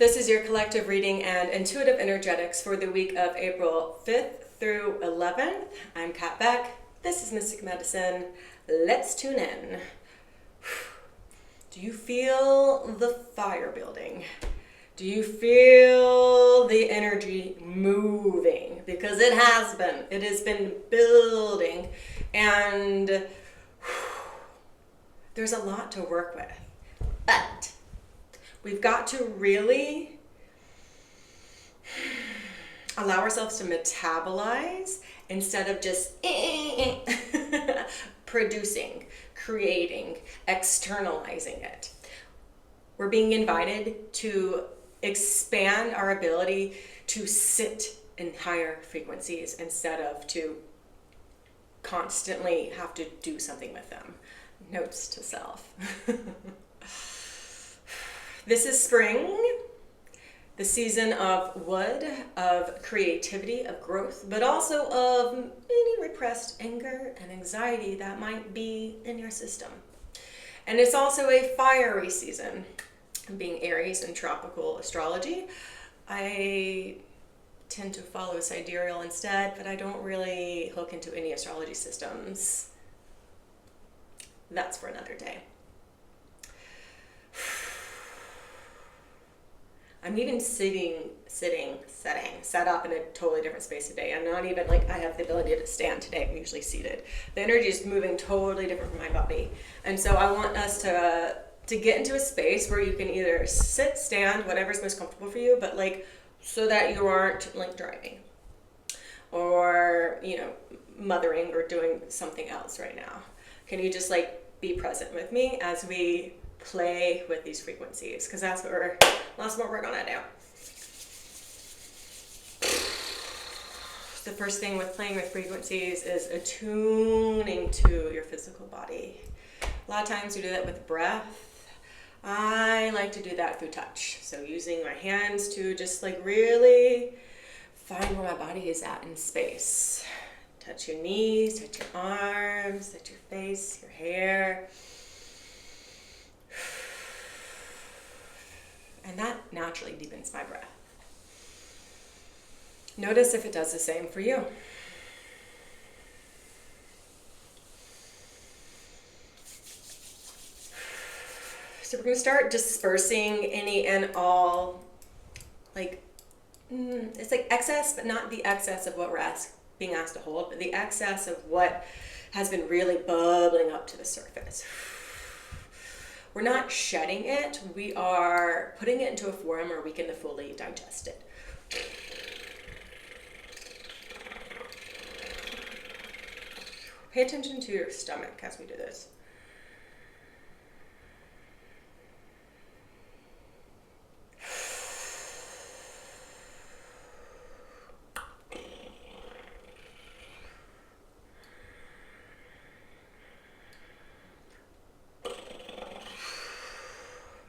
This is your collective reading and intuitive energetics for the week of April 5th through 11th. I'm Kat Beck. This is Mystic Medicine. Let's tune in. Do you feel the fire building? Do you feel the energy moving? Because it has been. It has been building. And there's a lot to work with. But we've got to really allow ourselves to metabolize instead of just producing, creating, externalizing it. We're being invited to expand our ability to sit in higher frequencies instead of to constantly have to do something with them. Notes to self. This is spring, the season of wood, of creativity, of growth, but also of any repressed anger and anxiety that might be in your system. And it's also a fiery season, being Aries in tropical astrology. I tend to follow sidereal instead, but I don't really hook into any astrology systems. That's for another day. I'm even set up in a totally different space today. I'm not even like I have the ability to stand today. I'm usually seated. The energy is moving totally different from my body. And so I want us to get into a space where you can either sit, stand, whatever's most comfortable for you, but like so that you aren't like driving or, mothering or doing something else right now. Can you just like be present with me as we play with these frequencies, because that's what we're gonna do. The first thing with playing with frequencies is attuning to your physical body. A lot of times we do that with breath. I like to do that through touch. So using my hands to just like really find where my body is at in space. Touch your knees, touch your arms, touch your face, your hair. And that naturally deepens my breath. Notice if it does the same for you. So we're going to start dispersing any and all, it's like excess, but not the excess of what we're being asked to hold, but the excess of what has been really bubbling up to the surface. We're not shedding it, we are putting it into a form where we can fully digest it. Pay attention to your stomach as we do this.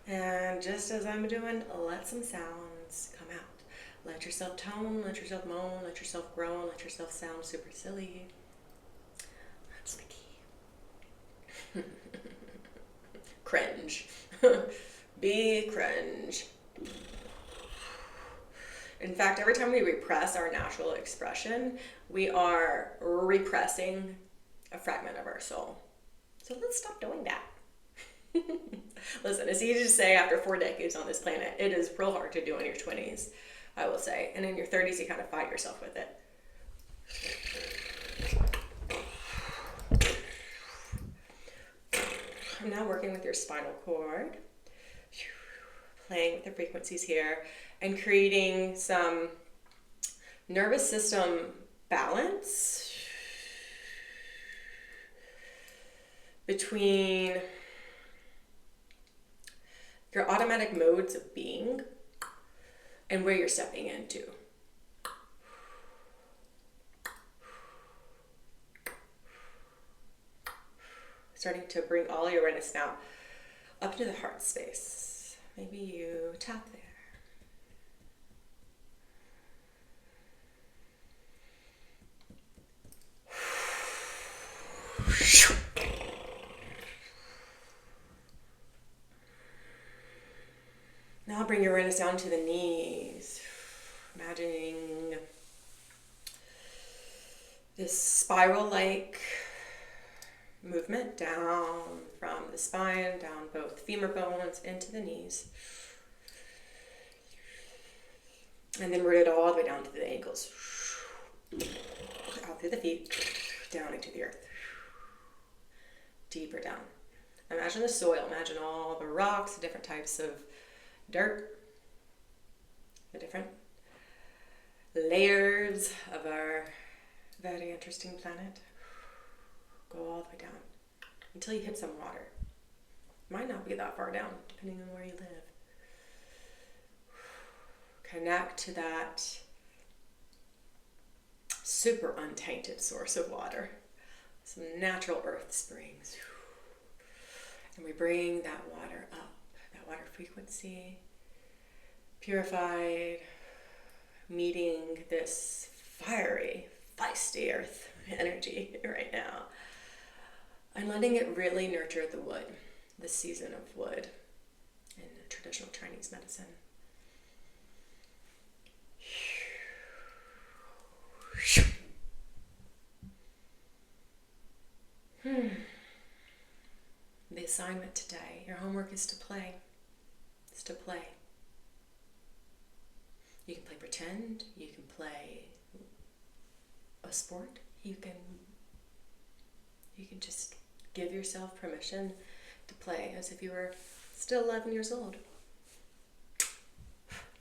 And just as I'm doing, let some sounds come out. Let yourself tone, let yourself moan, let yourself groan, let yourself sound super silly. That's the key. Cringe. Be cringe. In fact, every time we repress our natural expression, we are repressing a fragment of our soul. So let's stop doing that. Listen, it's easy to say after 4 decades on this planet. It is real hard to do in your 20s, I will say. And in your 30s, you kind of fight yourself with it. I'm now working with your spinal cord, playing with the frequencies here, and creating some nervous system balance between your automatic modes of being and where you're stepping into. Starting to bring all your awareness now up to the heart space. Maybe you tap there. bring your awareness down to the knees. Imagining this spiral-like movement down from the spine, down both femur bones into the knees. And then root it all the way down to the ankles. Out through the feet, down into the earth. Deeper down. Imagine the soil. Imagine all the rocks, the different types of dirt, the different layers of our very interesting planet. Go all the way down until you hit some water. Might not be that far down, depending on where you live. Connect to that super untainted source of water. Some natural earth springs. And we bring that water up, that water frequency, purified, meeting this fiery, feisty earth energy right now. And letting it really nurture the wood, the season of wood in traditional Chinese medicine. The assignment today, your homework is to play. It's to play. You can play pretend, you can play a sport, you can just give yourself permission to play as if you were still 11 years old.